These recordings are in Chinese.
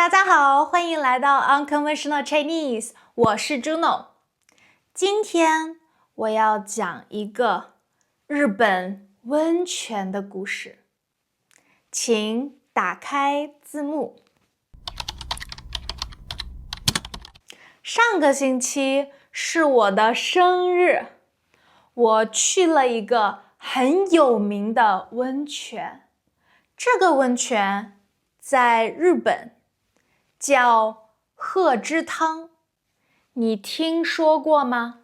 大家好，欢迎来到 Unconventional Chinese， 我是 Juno。今天我要讲一个日本温泉的故事，请打开字幕。上个星期是我的生日，我去了一个很有名的温泉。这个温泉在日本叫鹤之汤，你听说过吗？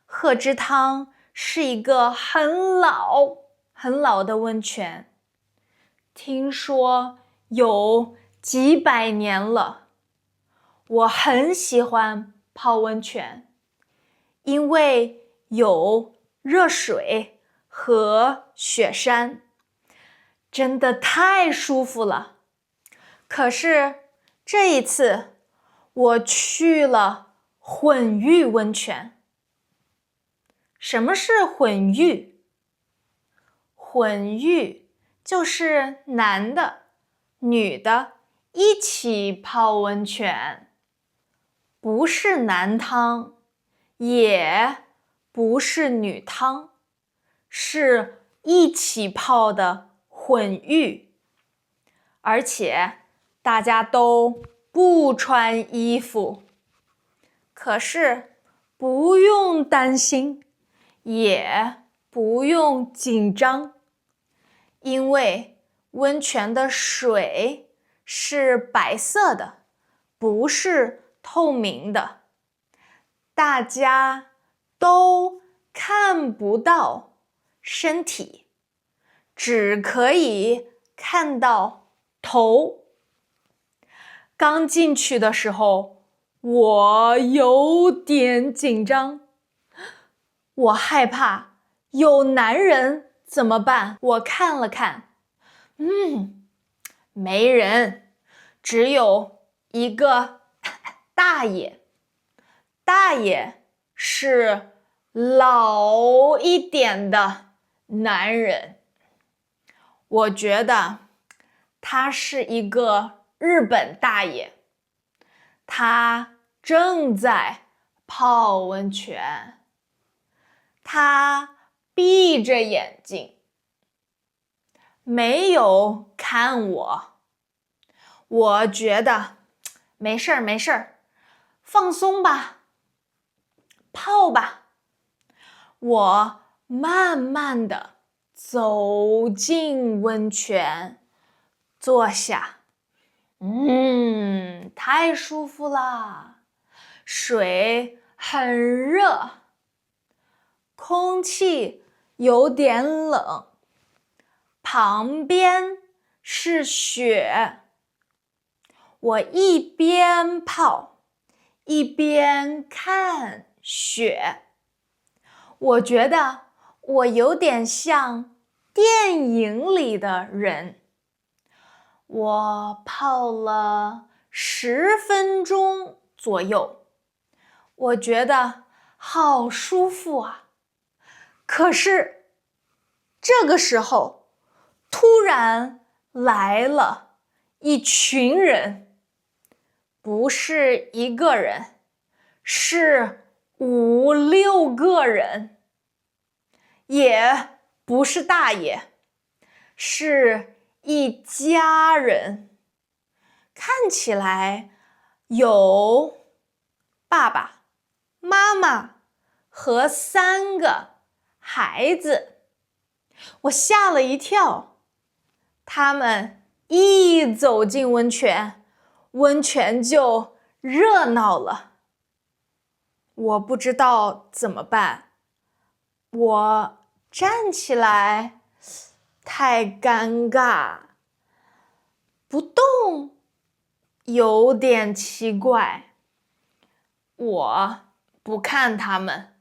鹤之汤是一个很老的温泉，听说有几百年了。我很喜欢泡温泉，因为有热水和雪山，真的太舒服了。可是这一次我去了混浴温泉。什么是混浴？混浴就是男的、女的一起泡温泉，不是男汤，也不是女汤，是一起泡的混浴。而且大家都不穿衣服，可是不用担心，也不用紧张，因为温泉的水是白色的，不是透明的，大家都看不到身体，只可以看到头。刚进去的时候，我有点紧张，我害怕有男人怎么办？我看了看，没人，只有一个大爷。大爷是老一点的男人，我觉得他是一个日本大爷，他正在泡温泉，他闭着眼睛，没有看我。我觉得没事儿，放松吧，泡吧。我慢慢的走进温泉，坐下。太舒服了，水很热，空气有点冷，旁边是雪。我一边泡，一边看雪。我觉得我有点像电影里的人。我泡了10分钟左右，我觉得好舒服啊。可是这个时候，突然来了一群人，不是一个人，是5、6个人，也不是大爷，是一家人。看起来有爸爸妈妈和3个孩子。我吓了一跳，他们一走进温泉，温泉就热闹了。我不知道怎么办，我站起来太尴尬，不动有点奇怪。我不看他们，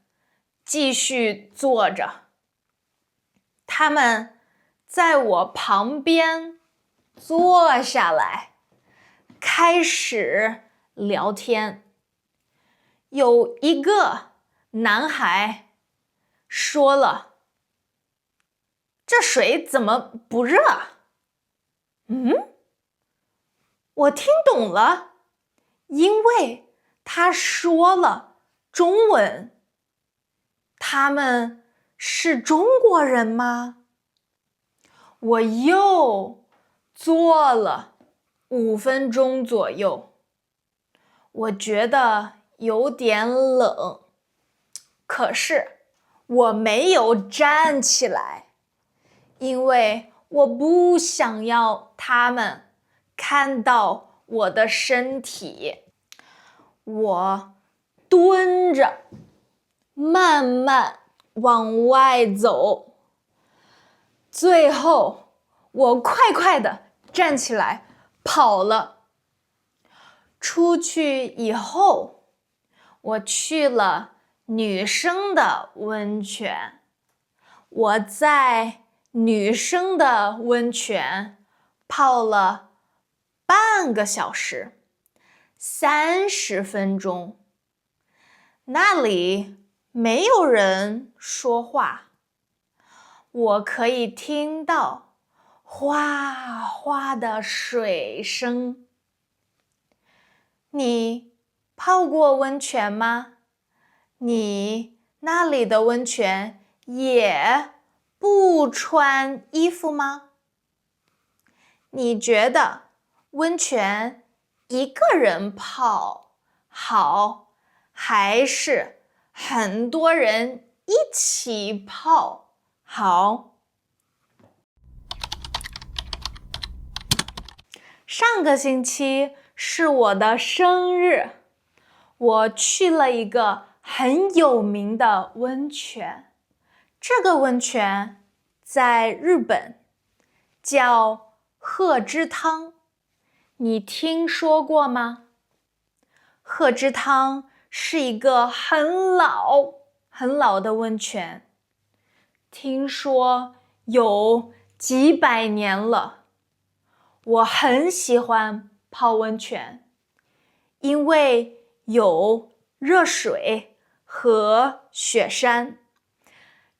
继续坐着。他们在我旁边坐下来，开始聊天。有一个男孩说了：“这水怎么不热？”我听懂了，因为他说了中文。他们是中国人吗？我又坐了5分钟左右，我觉得有点冷，可是我没有站起来，因为我不想要他们看到我的身体。我蹲着，慢慢往外走，最后我快快地站起来跑了。出去以后，我去了女生的温泉。我在女生的温泉泡了半个小时，30分钟。那里没有人说话，我可以听到哗哗的水声。你泡过温泉吗？你那里的温泉也不穿衣服吗？你觉得温泉一个人泡好，还是很多人一起泡好？上个星期是我的生日，我去了一个很有名的温泉。这个温泉在日本，叫鹤之汤，你听说过吗？鹤之汤是一个很老的温泉，听说有几百年了。我很喜欢泡温泉，因为有热水和雪山，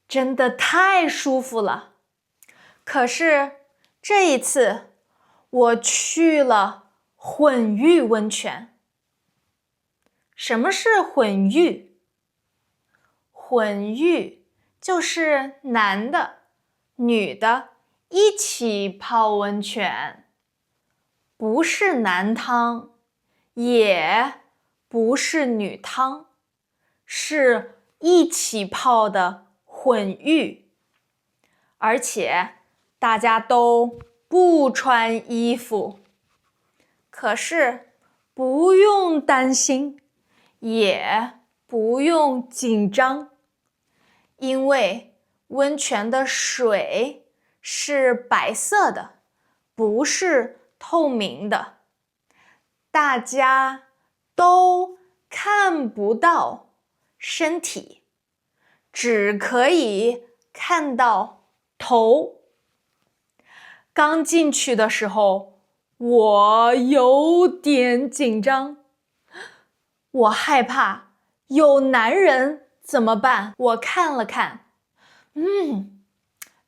真的太舒服了。可是这一次我去了混浴温泉。什么是混浴？混浴就是男的、女的一起泡温泉，不是男汤，也不是女汤，是一起泡的混浴，而且大家都不穿衣服。可是不用担心，也不用紧张，因为温泉的水是白色的，不是透明的，大家都看不到身体，只可以看到头。刚进去的时候，我有点紧张，我害怕有男人怎么办？我看了看，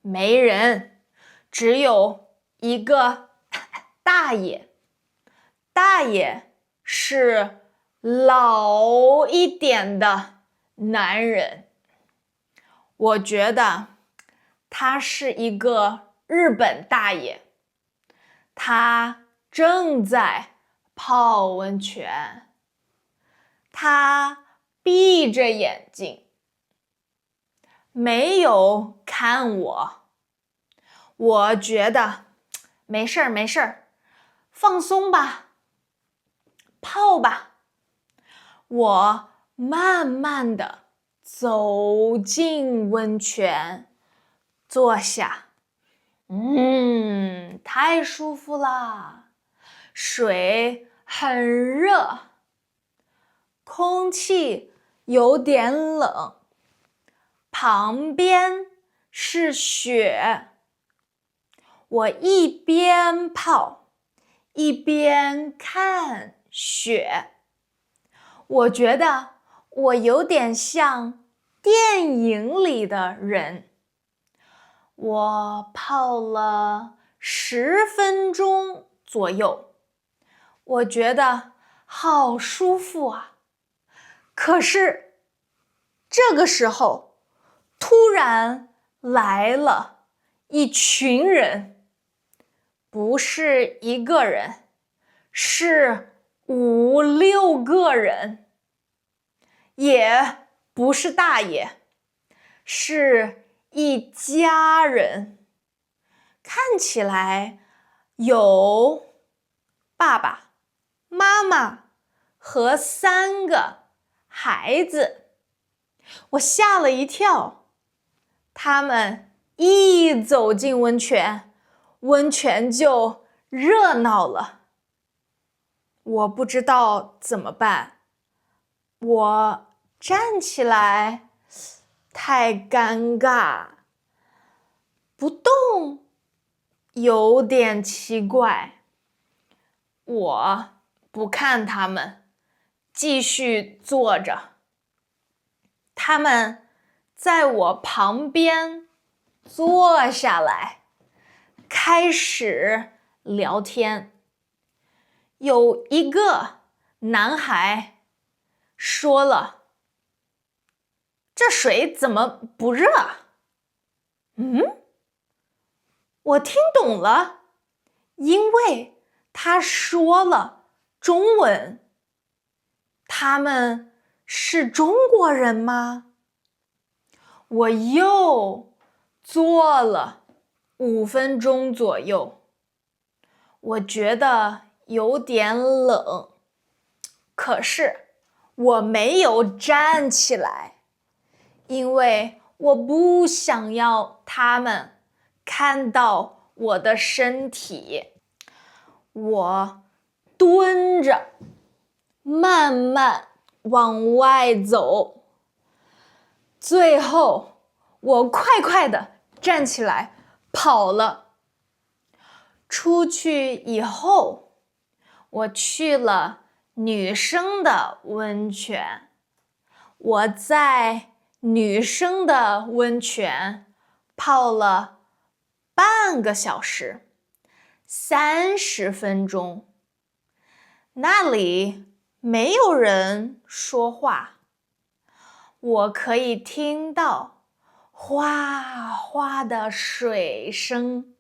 没人，只有一个大爷。大爷是老一点的男人，我觉得他是一个日本大爷，他正在泡温泉，他闭着眼睛，没有看我。我觉得没事儿，没事儿，放松吧，泡吧。我慢慢地走进温泉，坐下。太舒服了，水很热，空气有点冷，旁边是雪。我一边泡，一边看雪。我觉得我有点像电影里的人。我泡了10分钟左右，我觉得好舒服啊。可是这个时候，突然来了一群人，不是一个人，是5、6个人，也不是大爷，是一家人。看起来有爸爸妈妈和3个孩子，我吓了一跳。他们一走进温泉，温泉就热闹了。我不知道怎么办，我站起来太尴尬，不动有点奇怪。我不看他们，继续坐着。他们在我旁边坐下来，开始聊天。有一个男孩说了：“这水怎么不热？”我听懂了，因为他说了中文。他们是中国人吗？我又坐了5分钟左右，我觉得有点冷，可是我没有站起来，因为我不想要他们看到我的身体。我蹲着，慢慢往外走。最后，我快快地站起来跑了。出去以后，我去了女生的温泉。我在女生的温泉泡了半个小时，30分钟。那里没有人说话，我可以听到哗哗的水声。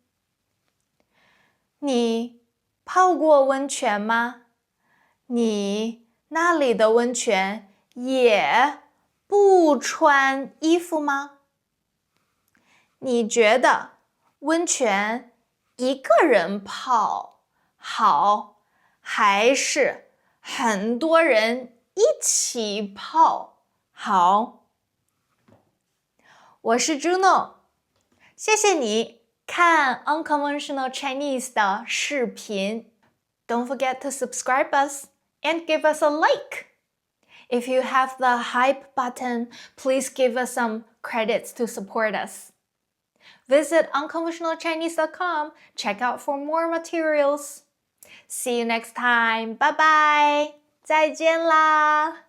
你泡过温泉吗？你那里的温泉也不穿衣服吗？你觉得温泉一个人泡好，还是很多人一起泡好？我是 Juno， 谢谢你看 Unconventional Chinese 的视频。Don't forget to subscribe us and give us a like. If you have the hype button, please give us some credits to support us. Visit unconventionalchinese.com. Check out for more materials. See you next time. Bye bye. 再见啦。